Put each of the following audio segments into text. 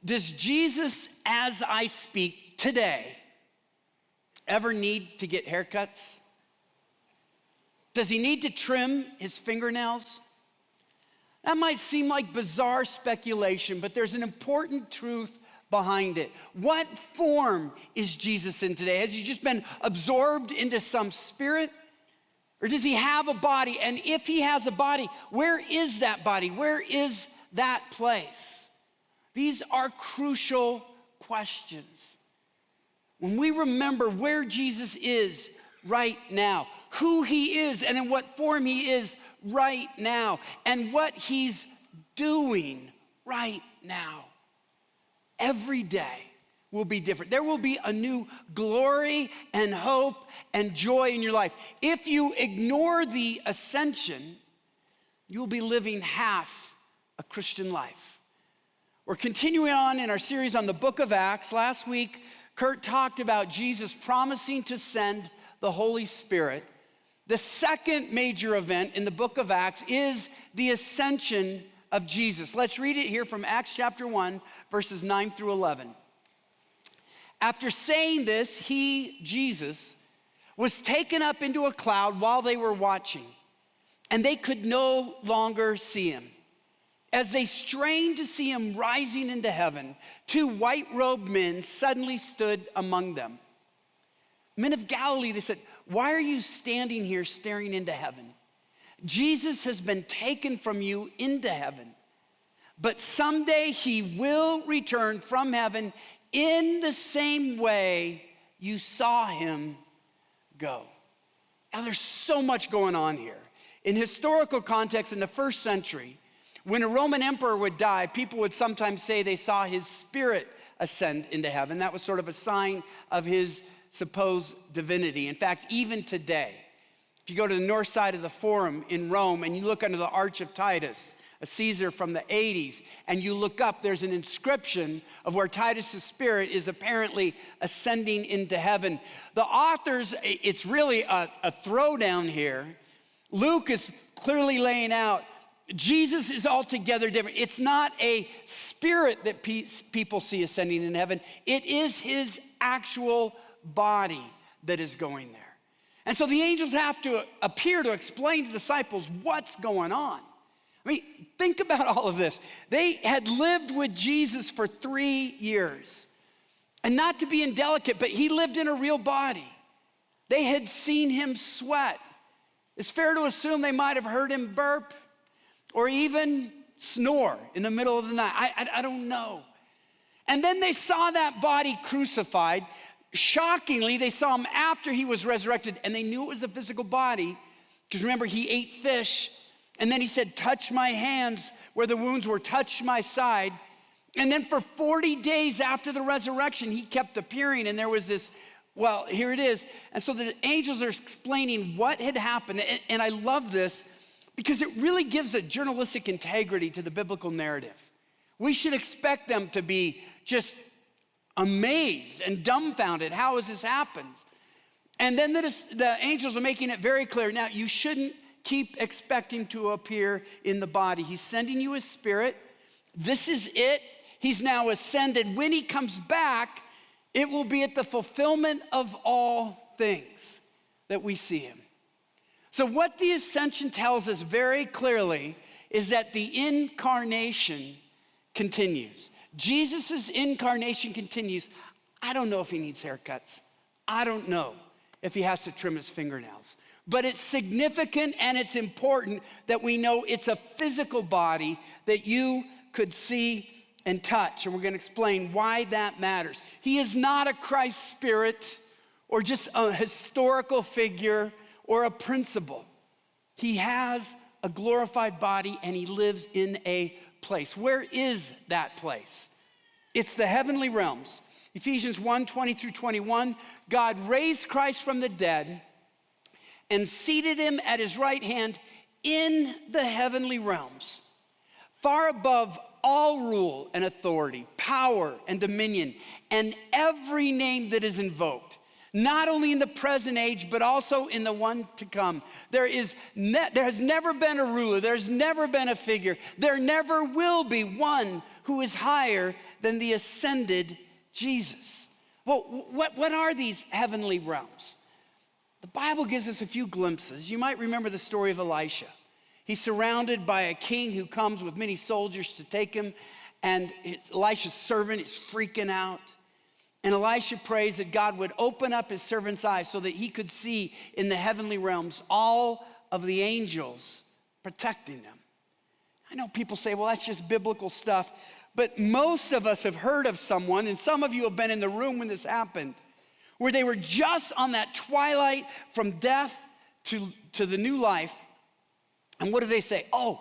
Does Jesus, as I speak today, ever need to get haircuts? Does he need to trim his fingernails? That might seem like bizarre speculation, but there's an important truth behind it. What form is Jesus in today? Has he just been absorbed into some spirit? Or does he have a body? And if he has a body, where is that body? Where is that place? These are crucial questions. When we remember where Jesus is right now, who he is and in what form he is right now, and what he's doing right now, every day will be different. There will be a new glory and hope and joy in your life. If you ignore the ascension, you'll be living half a Christian life. We're continuing on in our series on the book of Acts. Last week, Kurt talked about Jesus promising to send the Holy Spirit. The second major event in the book of Acts is the ascension of Jesus. Let's read it here from Acts chapter 1, verses 9 through 11. After saying this, he, Jesus, was taken up into a cloud while they were watching, and they could no longer see him. As they strained to see him rising into heaven, two white-robed men suddenly stood among them. Men of Galilee, they said, "Why are you standing here staring into heaven? Jesus has been taken from you into heaven, but someday he will return from heaven in the same way you saw him go." Now, there's so much going on here. In historical context, in the first century, when a Roman emperor would die, people would sometimes say they saw his spirit ascend into heaven. That was sort of a sign of his supposed divinity. In fact, even today, if you go to the north side of the Forum in Rome and you look under the Arch of Titus, a Caesar from the 80s, and you look up, there's an inscription of where Titus's spirit is apparently ascending into heaven. The authors, it's really a throwdown here. Luke is clearly laying out Jesus is altogether different. It's not a spirit that people see ascending in heaven. It is his actual body that is going there. And so the angels have to appear to explain to disciples what's going on. I mean, think about all of this. They had lived with Jesus for 3 years. And not to be indelicate, but he lived in a real body. They had seen him sweat. It's fair to assume they might have heard him burp or even snore in the middle of the night. I don't know. And then they saw that body crucified. Shockingly, they saw him after he was resurrected, and they knew it was a physical body, because remember, he ate fish, and then he said, "Touch my hands where the wounds were, touch my side." And then for 40 days after the resurrection, he kept appearing, and there was this, well, here it is. And so the angels are explaining what had happened, and I love this, because it really gives a journalistic integrity to the biblical narrative. We should expect them to be just amazed and dumbfounded. How has this happened? And then the angels are making it very clear. Now, you shouldn't keep expecting to appear in the body. He's sending you his spirit. This is it. He's now ascended. When he comes back, it will be at the fulfillment of all things that we see him. So what the ascension tells us very clearly is that the incarnation continues. Jesus' incarnation continues. I don't know if he needs haircuts. I don't know if he has to trim his fingernails. But it's significant and it's important that we know it's a physical body that you could see and touch. And we're going to explain why that matters. He is not a Christ spirit or just a historical figure or a principle. He has a glorified body and he lives in a place. Where is that place? It's the heavenly realms. Ephesians 1:20 through 21, God raised Christ from the dead and seated him at his right hand in the heavenly realms, far above all rule and authority, power and dominion, and every name that is invoked, not only in the present age, but also in the one to come. There has never been a ruler, there's never been a figure, there never will be one who is higher than the ascended Jesus. Well, what are these heavenly realms? The Bible gives us a few glimpses. You might remember the story of Elisha. He's surrounded by a king who comes with many soldiers to take him, and it's Elisha's servant is freaking out. And Elisha prays that God would open up his servant's eyes so that he could see in the heavenly realms all of the angels protecting them. I know people say, well, that's just biblical stuff. But most of us have heard of someone, and some of you have been in the room when this happened, where they were just on that twilight from death to the new life. And what do they say? Oh,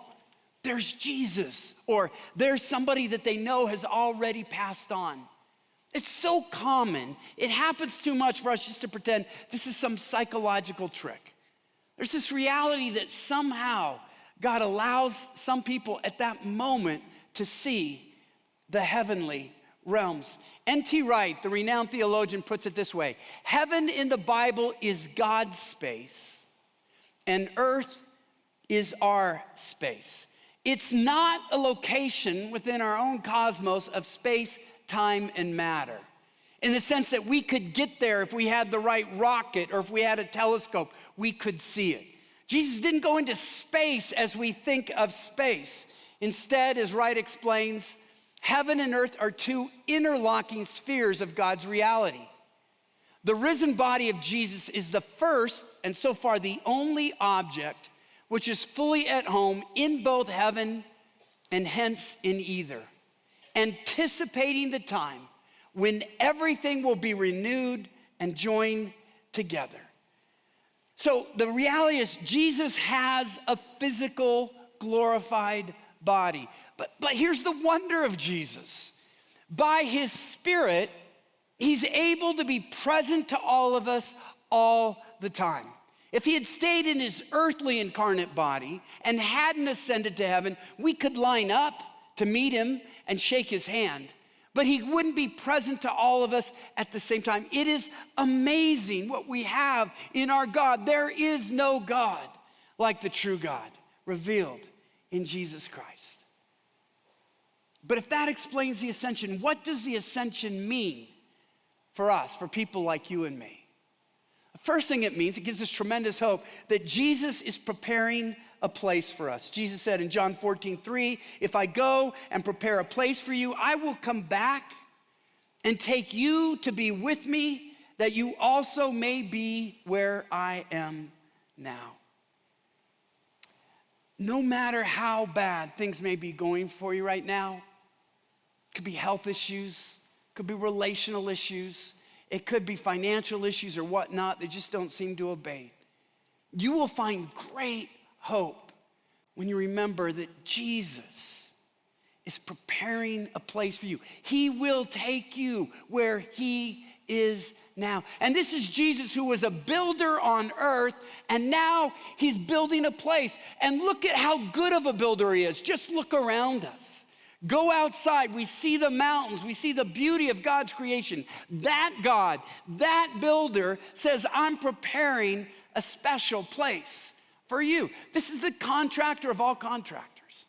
there's Jesus, or there's somebody that they know has already passed on. It's so common. It happens too much for us just to pretend this is some psychological trick. There's this reality that somehow God allows some people at that moment to see the heavenly realms. N.T. Wright, the renowned theologian, puts it this way: heaven in the Bible is God's space, and earth is our space. It's not a location within our own cosmos of space, time, and matter, in the sense that we could get there if we had the right rocket or if we had a telescope, we could see it. Jesus didn't go into space as we think of space. Instead, as Wright explains, heaven and earth are two interlocking spheres of God's reality. The risen body of Jesus is the first, and so far the only object, which is fully at home in both heaven and hence in either, anticipating the time when everything will be renewed and joined together. So the reality is Jesus has a physical, glorified body. But here's the wonder of Jesus. By his Spirit, he's able to be present to all of us all the time. If he had stayed in his earthly incarnate body and hadn't ascended to heaven, we could line up to meet him and shake his hand, but he wouldn't be present to all of us at the same time. It is amazing what we have in our God. There is no God like the true God revealed in Jesus Christ. But if that explains the ascension, what does the ascension mean for us, for people like you and me? The first thing it means, it gives us tremendous hope that Jesus is preparing a place for us. Jesus said in John 14:3, if I go and prepare a place for you, I will come back and take you to be with me, that you also may be where I am now. No matter how bad things may be going for you right now, it could be health issues, it could be relational issues, it could be financial issues or whatnot that just don't seem to abate. You will find great hope when you remember that Jesus is preparing a place for you. He will take you where he is now. And this is Jesus, who was a builder on earth, and now he's building a place. And look at how good of a builder he is. Just look around us. Go outside, we see the mountains, we see the beauty of God's creation. That God, that builder says, I'm preparing a special place for you. This is the contractor of all contractors.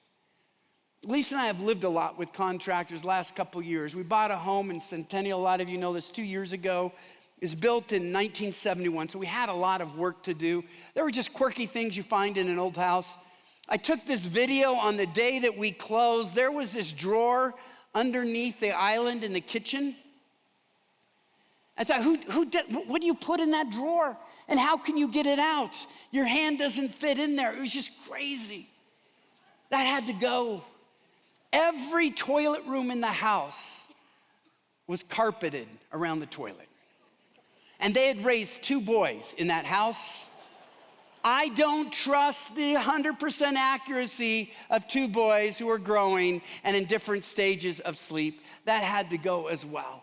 Lisa and I have lived a lot with contractors last couple years. We bought a home in Centennial, a lot of you know this, 2 years ago. It was built in 1971, so we had a lot of work to do. There were just quirky things you find in an old house. I took this video on the day that we closed. There was this drawer underneath the island in the kitchen. I thought, what do you put in that drawer? And how can you get it out? Your hand doesn't fit in there. It was just crazy. That had to go. Every toilet room in the house was carpeted around the toilet. And they had raised 2 boys in that house. I don't trust the 100% accuracy of 2 boys who are growing and in different stages of sleep. That had to go as well.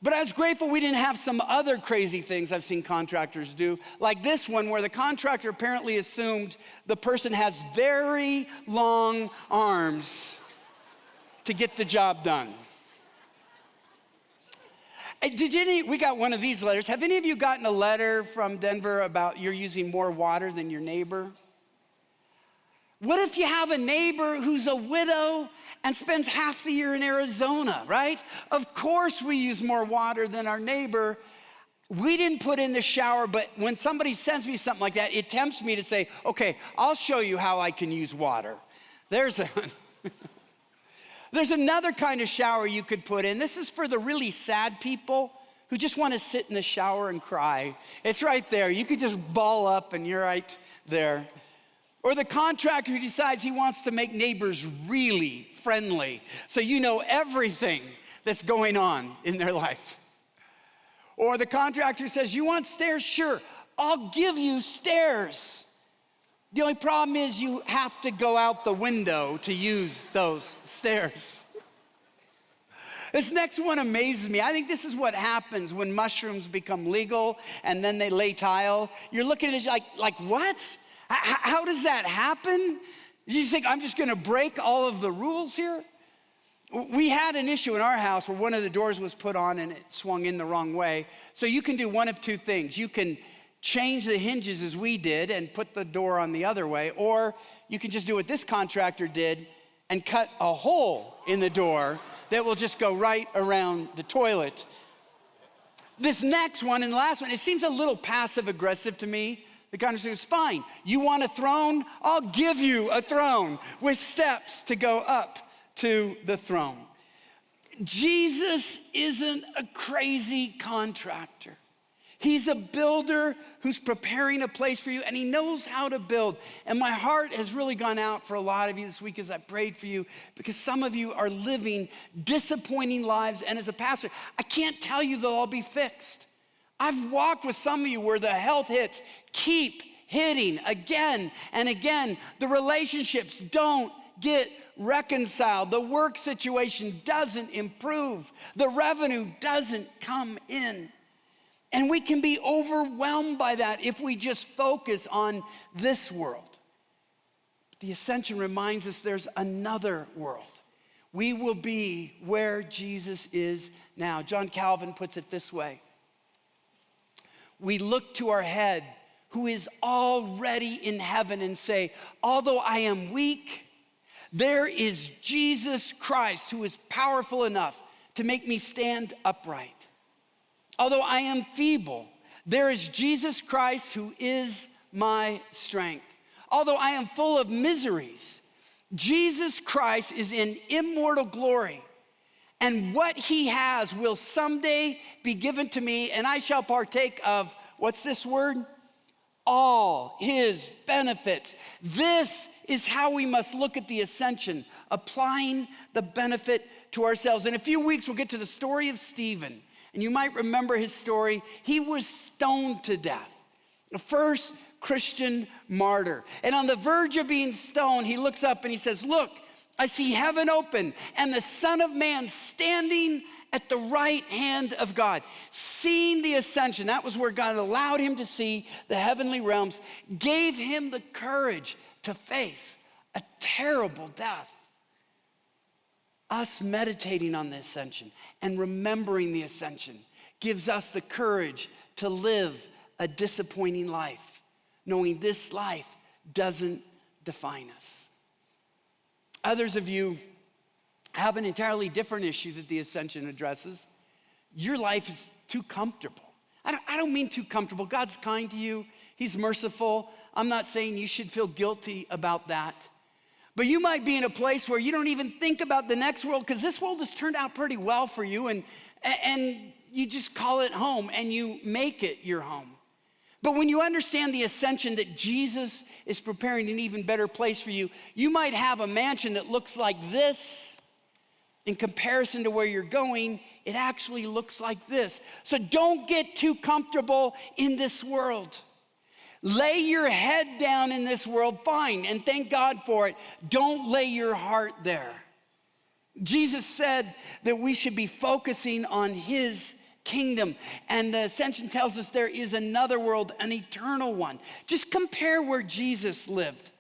But I was grateful we didn't have some other crazy things I've seen contractors do, like this one where the contractor apparently assumed the person has very long arms to get the job done. We got one of these letters. Have any of you gotten a letter from Denver about you're using more water than your neighbor? What if you have a neighbor who's a widow and spends half the year in Arizona, right? Of course we use more water than our neighbor. We didn't put in the shower, but when somebody sends me something like that, it tempts me to say, okay, I'll show you how I can use water. There's another kind of shower you could put in. This is for the really sad people who just want to sit in the shower and cry. It's right there. You could just ball up and you're right there. Or the contractor who decides he wants to make neighbors really friendly, so you know everything that's going on in their life. Or the contractor says, you want stairs? Sure, I'll give you stairs. The only problem is you have to go out the window to use those stairs. This next one amazes me. I think this is what happens when mushrooms become legal and then they lay tile. You're looking at it like what? How does that happen? You think, I'm just gonna break all of the rules here? We had an issue in our house where one of the doors was put on and it swung in the wrong way. So you can do one of two things. You can change the hinges as we did and put the door on the other way, or you can just do what this contractor did and cut a hole in the door that will just go right around the toilet. This next one and the last one, it seems a little passive aggressive to me. The contractor says, fine, you want a throne? I'll give you a throne with steps to go up to the throne. Jesus isn't a crazy contractor. He's a builder who's preparing a place for you, and he knows how to build. And my heart has really gone out for a lot of you this week as I prayed for you, because some of you are living disappointing lives. And as a pastor, I can't tell you they'll all be fixed. I've walked with some of you where the health hits keep hitting again and again. The relationships don't get reconciled. The work situation doesn't improve. The revenue doesn't come in. And we can be overwhelmed by that if we just focus on this world. The ascension reminds us there's another world. We will be where Jesus is now. John Calvin puts it this way. We look to our head who is already in heaven and say, although I am weak, there is Jesus Christ who is powerful enough to make me stand upright. Although I am feeble, there is Jesus Christ who is my strength. Although I am full of miseries, Jesus Christ is in immortal glory. And what he has will someday be given to me, and I shall partake of, what's this word? All his benefits. This is how we must look at the ascension, applying the benefit to ourselves. In a few weeks, we'll get to the story of Stephen. And you might remember his story. He was stoned to death, the first Christian martyr. And on the verge of being stoned, he looks up and he says, look, I see heaven open and the Son of Man standing at the right hand of God. Seeing the ascension, that was where God allowed him to see the heavenly realms, gave him the courage to face a terrible death. Us meditating on the ascension and remembering the ascension gives us the courage to live a disappointing life, knowing this life doesn't define us. Others of you have an entirely different issue that the ascension addresses. Your life is too comfortable. I don't mean too comfortable. God's kind to you. He's merciful. I'm not saying you should feel guilty about that. But you might be in a place where you don't even think about the next world, because this world has turned out pretty well for you, and you just call it home and you make it your home. But when you understand the ascension, that Jesus is preparing an even better place for you, you might have a mansion that looks like this. In comparison to where you're going, it actually looks like this. So don't get too comfortable in this world. Lay your head down in this world, fine, and thank God for it. Don't lay your heart there. Jesus said that we should be focusing on his kingdom. And the ascension tells us there is another world, an eternal one. Just compare where Jesus lived.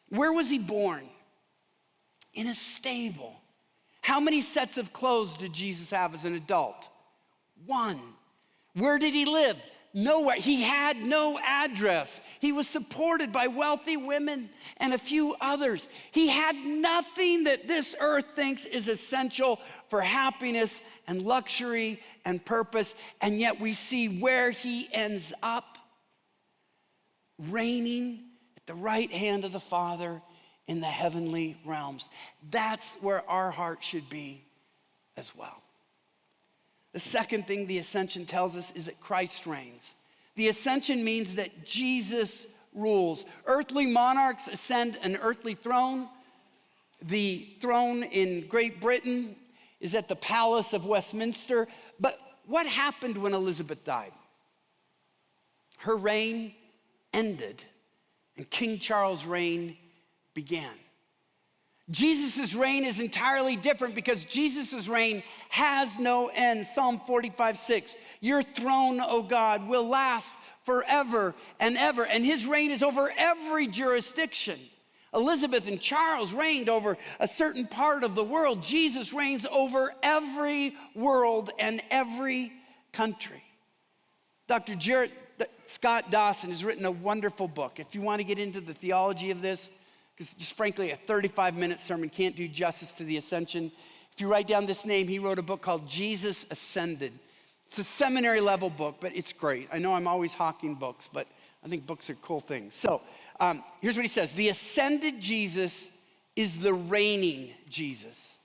Where was he born? In a stable. How many sets of clothes did Jesus have as an adult? One. Where did he live? Nowhere. He had no address. He was supported by wealthy women and a few others. He had nothing that this earth thinks is essential for happiness and luxury and purpose. And yet we see where he ends up, reigning at the right hand of the Father in the heavenly realms. That's where our heart should be as well. The second thing the ascension tells us is that Christ reigns. The ascension means that Jesus rules. Earthly monarchs ascend an earthly throne. The throne in Great Britain is at the Palace of Westminster. But what happened when Elizabeth died? Her reign ended, and King Charles' reign began. Jesus' reign is entirely different because Jesus' reign has no end. Psalm 45:6, your throne, O God, will last forever and ever, and his reign is over every jurisdiction. Elizabeth and Charles reigned over a certain part of the world. Jesus reigns over every world and every country. Dr. Scott Dawson has written a wonderful book. If you want to get into the theology of this, because just frankly, a 35-minute sermon can't do justice to the ascension. If you write down this name, he wrote a book called Jesus Ascended. It's a seminary level book, but it's great. I know I'm always hawking books, but I think books are cool things. So here's what he says. The ascended Jesus is the reigning Jesus.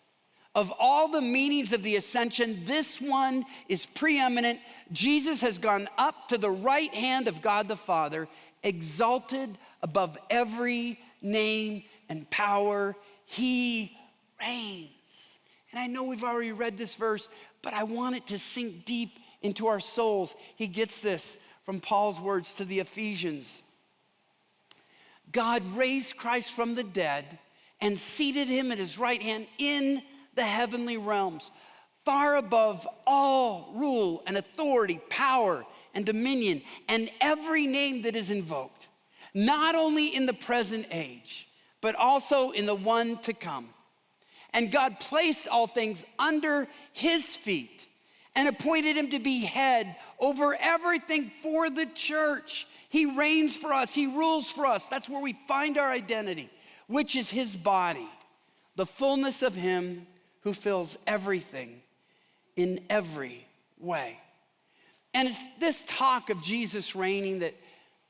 Of all the meanings of the ascension, this one is preeminent. Jesus has gone up to the right hand of God the Father, exalted above every name and power. He reigns. And I know we've already read this verse, but I want it to sink deep into our souls. He gets this from Paul's words to the Ephesians. God raised Christ from the dead and seated him at his right hand in the heavenly realms, far above all rule and authority, power and dominion, and every name that is invoked, not only in the present age, but also in the one to come. And God placed all things under his feet and appointed him to be head over everything for the church. He reigns for us. He rules for us. That's where we find our identity, which is his body, the fullness of him who fills everything in every way. And it's this talk of Jesus reigning that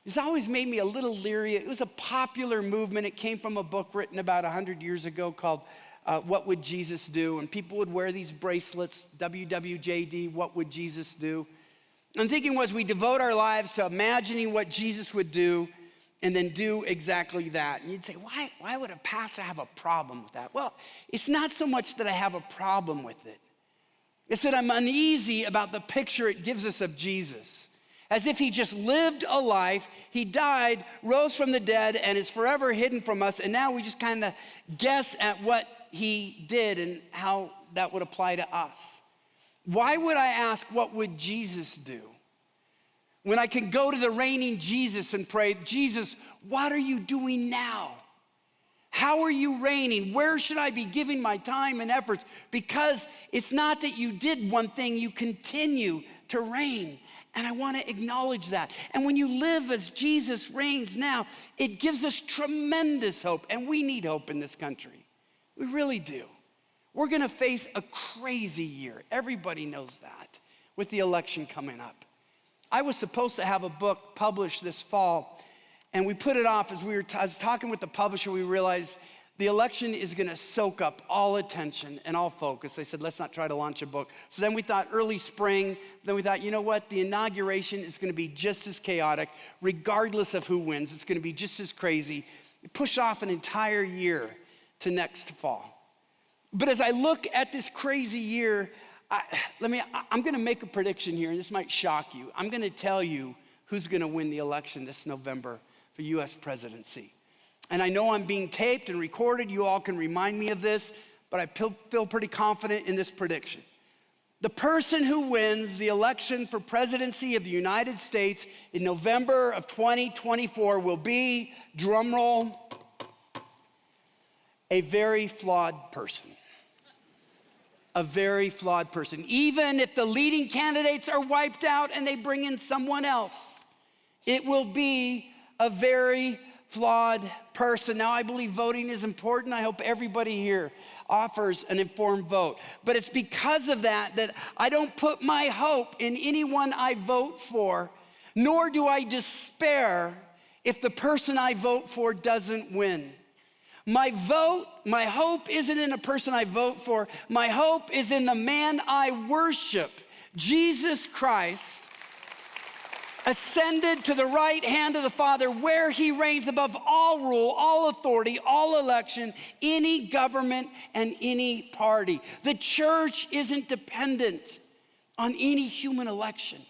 has always made me a little leery. It was a popular movement. It came from a book written about 100 years ago called What Would Jesus Do? And people would wear these bracelets, WWJD, What Would Jesus Do? And the thinking was we devote our lives to imagining what Jesus would do and then do exactly that. And you'd say, why would a pastor have a problem with that? Well, it's not so much that I have a problem with it. It's that I'm uneasy about the picture it gives us of Jesus. As if he just lived a life, he died, rose from the dead, and is forever hidden from us. And now we just kind of guess at what he did and how that would apply to us. Why would I ask, what would Jesus do? When I can go to the reigning Jesus and pray, Jesus, what are you doing now? How are you reigning? Where should I be giving my time and efforts? Because it's not that you did one thing, you continue to reign. And I want to acknowledge that. And when you live as Jesus reigns now, it gives us tremendous hope. And we need hope in this country. We really do. We're going to face a crazy year. Everybody knows that with the election coming up. I was supposed to have a book published this fall, and we put it off as I was talking with the publisher. We realized the election is going to soak up all attention and all focus. They said, let's not try to launch a book. So then we thought early spring. Then we thought, you know what? The inauguration is going to be just as chaotic, regardless of who wins. It's going to be just as crazy. Push off an entire year to next fall. But as I look at this crazy year, I'm going to make a prediction here, and this might shock you. I'm going to tell you who's going to win the election this November for U.S. presidency. And I know I'm being taped and recorded. You all can remind me of this, but I feel pretty confident in this prediction. The person who wins the election for presidency of the United States in November of 2024 will be, drumroll, a very flawed person. a very flawed person. Even if the leading candidates are wiped out and they bring in someone else, it will be a very flawed person. Now, I believe voting is important. I hope everybody here offers an informed vote. But it's because of that that I don't put my hope in anyone I vote for, nor do I despair if the person I vote for doesn't win. My hope isn't in a person I vote for. My hope is in the man I worship, Jesus Christ, ascended to the right hand of the Father, where he reigns above all rule, all authority, all election, any government, and any party. The church isn't dependent on any human election.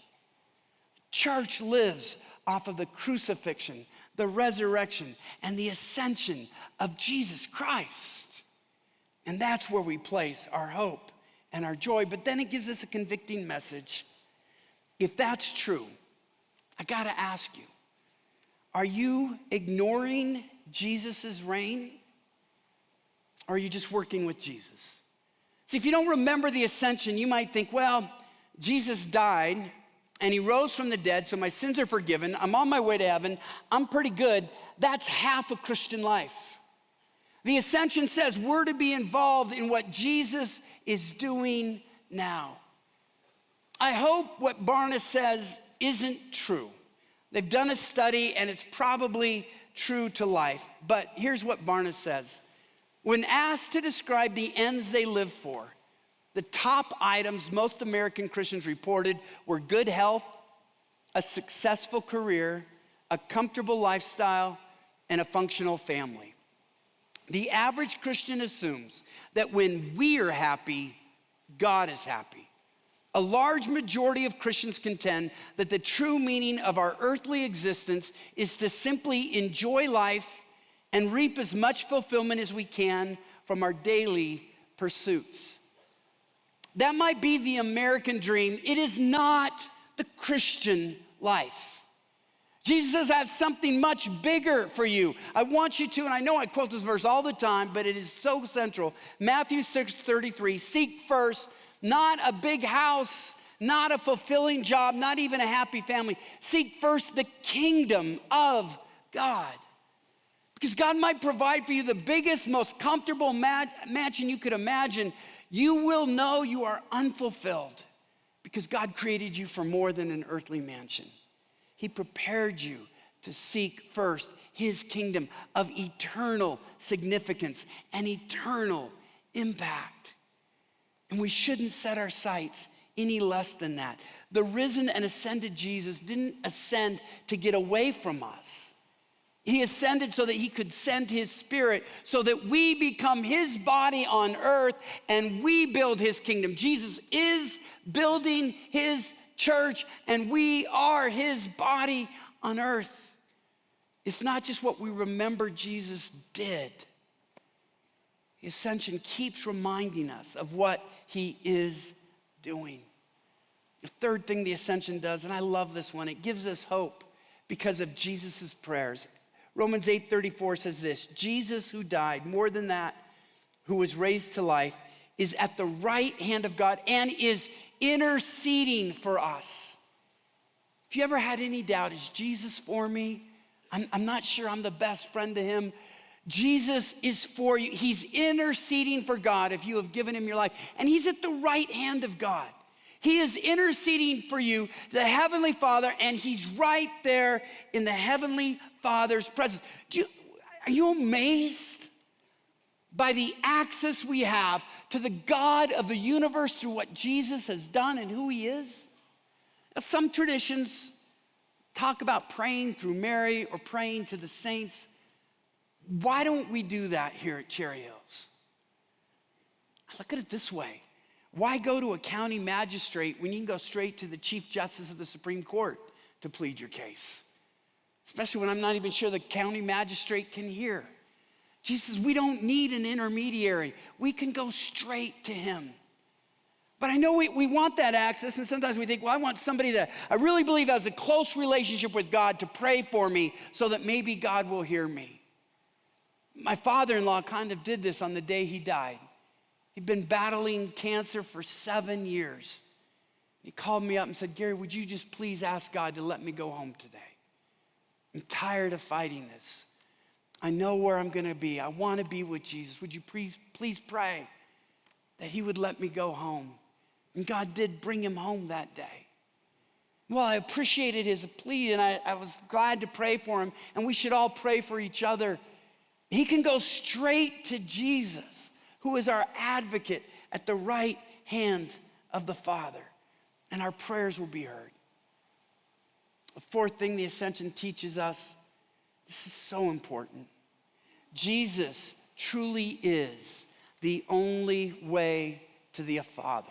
Church lives off of the crucifixion, the resurrection, and the ascension of Jesus Christ. And that's where we place our hope and our joy. But then it gives us a convicting message. If that's true, I gotta ask you, are you ignoring Jesus' reign? Or are you just working with Jesus? See, if you don't remember the ascension, you might think, well, Jesus died and he rose from the dead, so my sins are forgiven. I'm on my way to heaven. I'm pretty good. That's half a Christian life. The ascension says we're to be involved in what Jesus is doing now. I hope what Barna says isn't true. They've done a study and it's probably true to life. But here's what Barna says. When asked to describe the ends they live for, the top items most American Christians reported were good health, a successful career, a comfortable lifestyle, and a functional family. The average Christian assumes that when we are happy, God is happy. A large majority of Christians contend that the true meaning of our earthly existence is to simply enjoy life and reap as much fulfillment as we can from our daily pursuits. That might be the American dream. It is not the Christian life. Jesus says, I have something much bigger for you. I want you to, and I know I quote this verse all the time, but it is so central. Matthew 6:33, seek first, not a big house, not a fulfilling job, not even a happy family. Seek first the kingdom of God. Because God might provide for you the biggest, most comfortable mansion you could imagine. You will know you are unfulfilled because God created you for more than an earthly mansion. He prepared you to seek first his kingdom of eternal significance and eternal impact. And we shouldn't set our sights any less than that. The risen and ascended Jesus didn't ascend to get away from us. He ascended so that he could send his spirit so that we become his body on earth and we build his kingdom. Jesus is building his church and we are his body on earth. It's not just what we remember Jesus did. The ascension keeps reminding us of what he is doing. The third thing the ascension does, and I love this one, it gives us hope because of Jesus' prayers. Romans 8:34 says this, Jesus who died, more than that, who was raised to life, is at the right hand of God and is interceding for us. If you ever had any doubt, is Jesus for me? I'm not sure I'm the best friend to him. Jesus is for you. He's interceding for God if you have given him your life. And he's at the right hand of God. He is interceding for you, the Heavenly Father, and he's right there in the Heavenly Father's presence. Are you amazed by the access we have to the God of the universe through what Jesus has done and who he is? Now, some traditions talk about praying through Mary or praying to the saints. Why don't we do that here at Cherry Hills? Look at it this way. Why go to a county magistrate when you can go straight to the Chief Justice of the Supreme Court to plead your case? Especially when I'm not even sure the county magistrate can hear. Jesus says we don't need an intermediary. We can go straight to him. But I know we want that access, and sometimes we think, well, I want somebody that I really believe has a close relationship with God to pray for me so that maybe God will hear me. My father-in-law kind of did this on the day he died. He'd been battling cancer for 7 years. He called me up and said, Gary, would you just please ask God to let me go home today? I'm tired of fighting this. I know where I'm gonna be. I wanna be with Jesus. Would you please pray that he would let me go home? And God did bring him home that day. Well, I appreciated his plea, and I was glad to pray for him, and we should all pray for each other. He can go straight to Jesus, who is our advocate at the right hand of the Father, and our prayers will be heard. The fourth thing the ascension teaches us, this is so important. Jesus truly is the only way to the Father.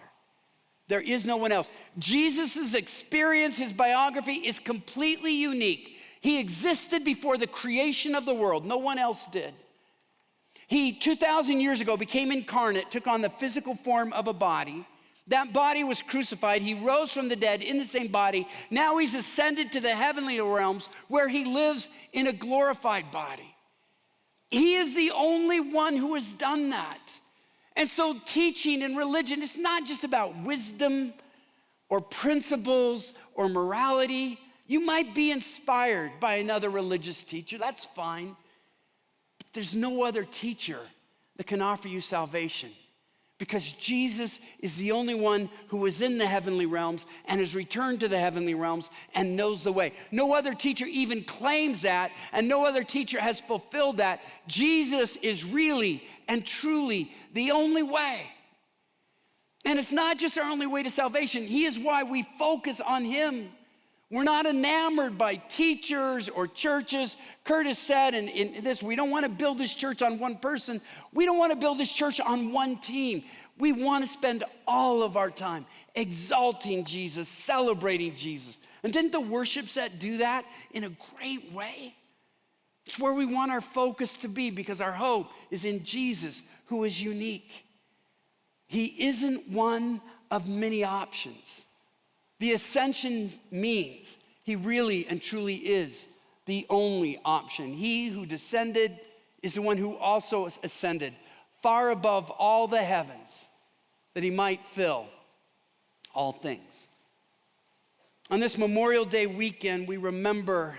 There is no one else. Jesus' experience, his biography is completely unique. He existed before the creation of the world. No one else did. He, 2,000 years ago, became incarnate, took on the physical form of a body. That body was crucified. He rose from the dead in the same body. Now he's ascended to the heavenly realms where he lives in a glorified body. He is the only one who has done that. And so teaching and religion, it's not just about wisdom or principles or morality. You might be inspired by another religious teacher, that's fine. But there's no other teacher that can offer you salvation, because Jesus is the only one who is in the heavenly realms and has returned to the heavenly realms and knows the way. No other teacher even claims that, and no other teacher has fulfilled that. Jesus is really and truly the only way. And it's not just our only way to salvation. He is why we focus on him. We're not enamored by teachers or churches. Curtis said in this, we don't want to build this church on one person. We don't want to build this church on one team. We want to spend all of our time exalting Jesus, celebrating Jesus. And didn't the worship set do that in a great way? It's where we want our focus to be, because our hope is in Jesus, who is unique. He isn't one of many options. The ascension means he really and truly is the only option. He who descended is the one who also ascended far above all the heavens, that he might fill all things. On this Memorial Day weekend, we remember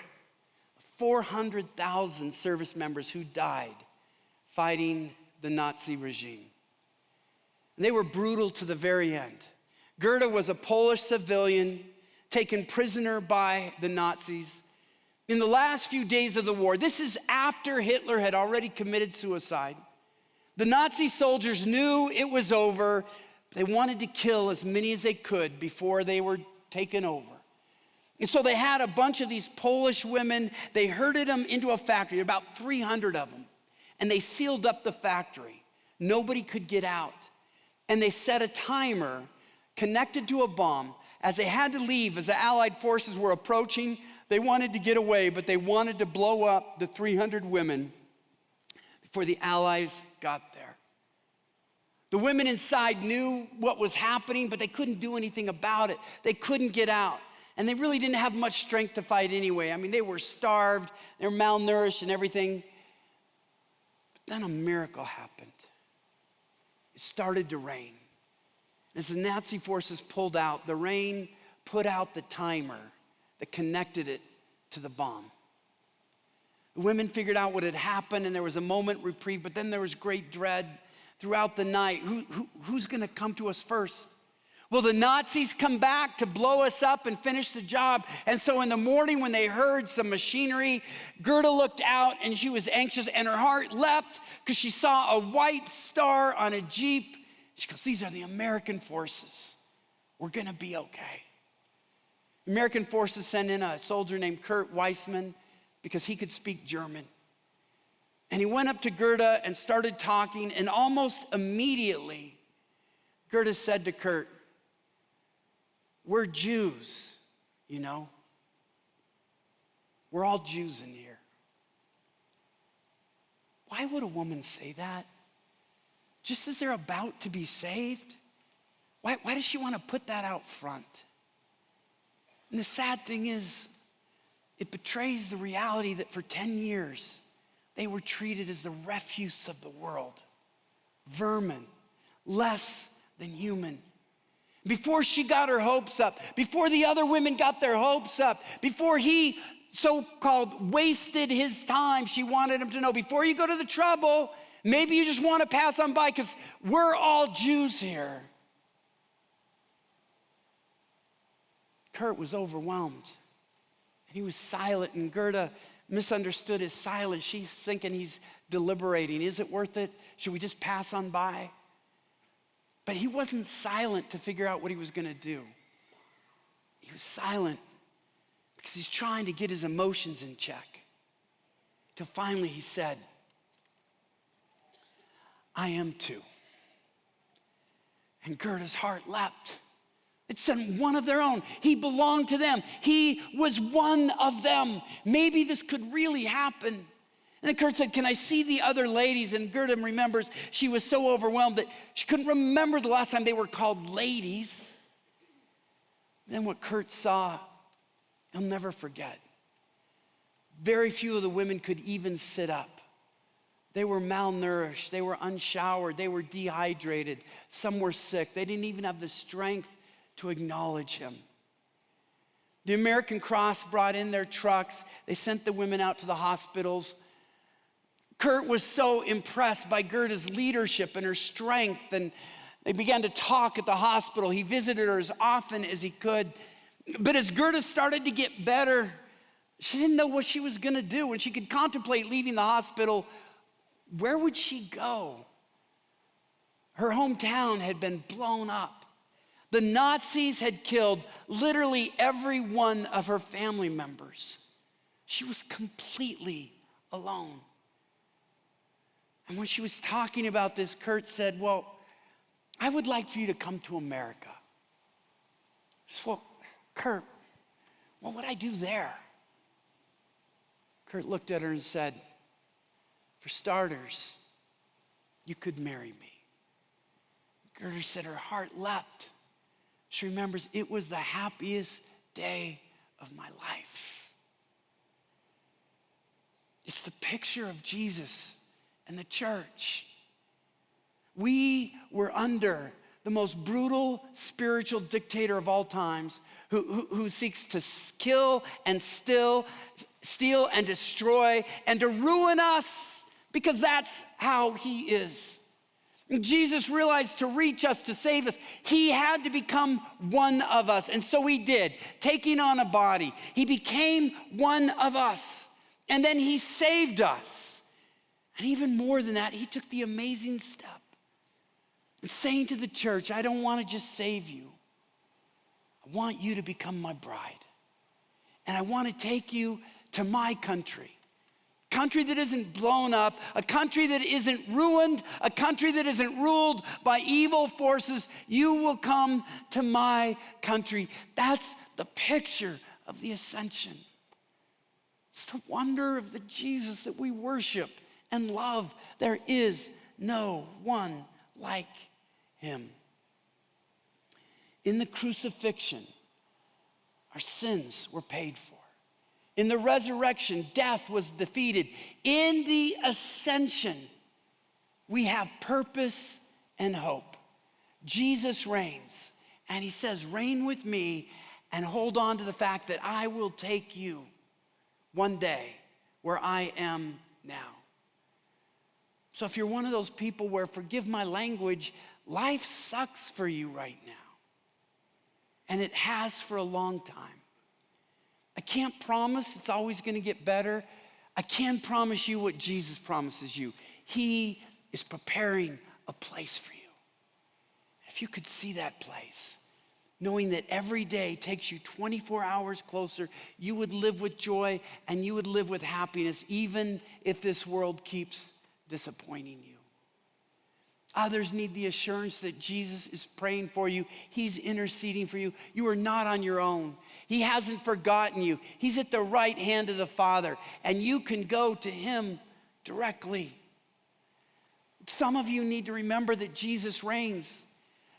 400,000 service members who died fighting the Nazi regime. And they were brutal to the very end. Gerda was a Polish civilian taken prisoner by the Nazis. In the last few days of the war, this is after Hitler had already committed suicide. The Nazi soldiers knew it was over. They wanted to kill as many as they could before they were taken over. And so they had a bunch of these Polish women. They herded them into a factory, about 300 of them. And they sealed up the factory. Nobody could get out. And they set a timer connected to a bomb. As they had to leave, as the Allied forces were approaching, they wanted to get away, but they wanted to blow up the 300 women before the Allies got there. The women inside knew what was happening, but they couldn't do anything about it. They couldn't get out. And they really didn't have much strength to fight anyway. I mean, they were starved, they were malnourished and everything. But then a miracle happened. It started to rain. As the Nazi forces pulled out, the rain put out the timer that connected it to the bomb. The women figured out what had happened, and there was a moment reprieve, but then there was great dread throughout the night. Who's gonna come to us first? Will the Nazis come back to blow us up and finish the job? And so in the morning, when they heard some machinery, Gerda looked out and she was anxious, and her heart leapt because she saw a white star on a Jeep. She goes, these are the American forces. We're gonna be okay. American forces sent in a soldier named Kurt Weissman because he could speak German. And he went up to Gerda and started talking, and almost immediately, Gerda said to Kurt, we're Jews, you know. We're all Jews in here. Why would a woman say that? Just as they're about to be saved? Why does she want to put that out front? And the sad thing is, it betrays the reality that for 10 years, they were treated as the refuse of the world. Vermin, less than human. Before she got her hopes up, before the other women got their hopes up, before he so-called wasted his time, she wanted him to know, before you go to the trouble, maybe you just want to pass on by because we're all Jews here. Kurt was overwhelmed, and he was silent, and Gerda misunderstood his silence. She's thinking he's deliberating. Is it worth it? Should we just pass on by? But he wasn't silent to figure out what he was going to do. He was silent because he's trying to get his emotions in check. Till finally he said, I am too. And Gerda's heart leapt. It said one of their own. He belonged to them. He was one of them. Maybe this could really happen. And then Kurt said, can I see the other ladies? And Gerda remembers she was so overwhelmed that she couldn't remember the last time they were called ladies. And then what Kurt saw, he'll never forget. Very few of the women could even sit up. They were malnourished. They were unshowered. They were dehydrated. Some were sick. They didn't even have the strength to acknowledge him. The American Cross brought in their trucks. They sent the women out to the hospitals. Kurt was so impressed by Gerda's leadership and her strength, and they began to talk at the hospital. He visited her as often as he could. But as Gerda started to get better, she didn't know what she was gonna do. When she could contemplate leaving the hospital, where would she go? Her hometown had been blown up. The Nazis had killed literally every one of her family members. She was completely alone. And when she was talking about this, Kurt said, well, I would like for you to come to America. So, well, Kurt, what would I do there? Kurt looked at her and said, for starters, you could marry me. Gerda said her heart leapt. She remembers it was the happiest day of my life. It's the picture of Jesus and the church. We were under the most brutal spiritual dictator of all times who seeks to kill and steal and destroy and to ruin us because that's how he is. Jesus realized to reach us, to save us, he had to become one of us. And so he did, taking on a body. He became one of us. And then he saved us. And even more than that, he took the amazing step of saying to the church, I don't want to just save you. I want you to become my bride. And I want to take you to my country. Country that isn't blown up, a country that isn't ruined, a country that isn't ruled by evil forces. You will come to my country. That's the picture of the ascension. It's the wonder of the Jesus that we worship and love. There is no one like him. In the crucifixion, our sins were paid for. In the resurrection, death was defeated. In the ascension, we have purpose and hope. Jesus reigns, and he says, reign with me and hold on to the fact that I will take you one day where I am now. So if you're one of those people where, forgive my language, life sucks for you right now, and it has for a long time, I can't promise it's always gonna get better. I can promise you what Jesus promises you. He is preparing a place for you. If you could see that place, knowing that every day takes you 24 hours closer, you would live with joy and you would live with happiness, even if this world keeps disappointing you. Others need the assurance that Jesus is praying for you. He's interceding for you. You are not on your own. He hasn't forgotten you. He's at the right hand of the Father, and you can go to him directly. Some of you need to remember that Jesus reigns.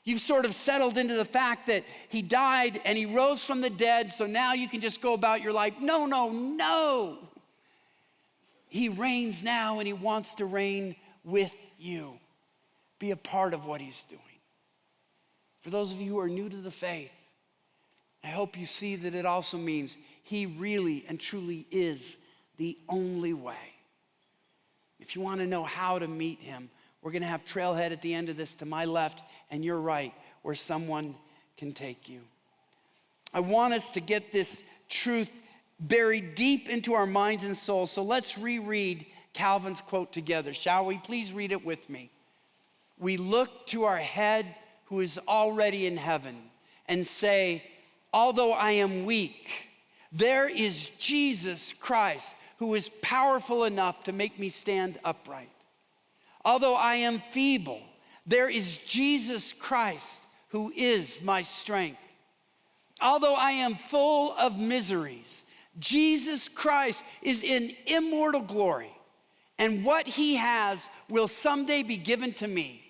You've sort of settled into the fact that he died and he rose from the dead, so now you can just go about your life. No, no, no. He reigns now, and he wants to reign with you. be a part of what he's doing. For those of you who are new to the faith, I hope you see that it also means he really and truly is the only way. If you want to know how to meet him, we're going to have Trailhead at the end of this to my left and your right, where someone can take you. I want us to get this truth buried deep into our minds and souls. So let's reread Calvin's quote together, shall we? Please read it with me. We look to our head who is already in heaven and say, although I am weak, there is Jesus Christ who is powerful enough to make me stand upright. Although I am feeble, there is Jesus Christ who is my strength. Although I am full of miseries, Jesus Christ is in immortal glory, and what he has will someday be given to me,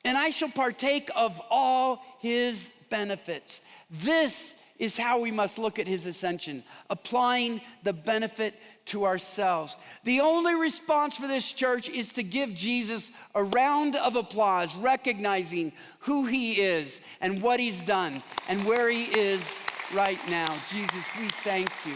and I shall partake of all his benefits. This is how we must look at his ascension, applying the benefit to ourselves. The only response for this church is to give Jesus a round of applause, recognizing who he is and what he's done and where he is right now. Jesus, we thank you.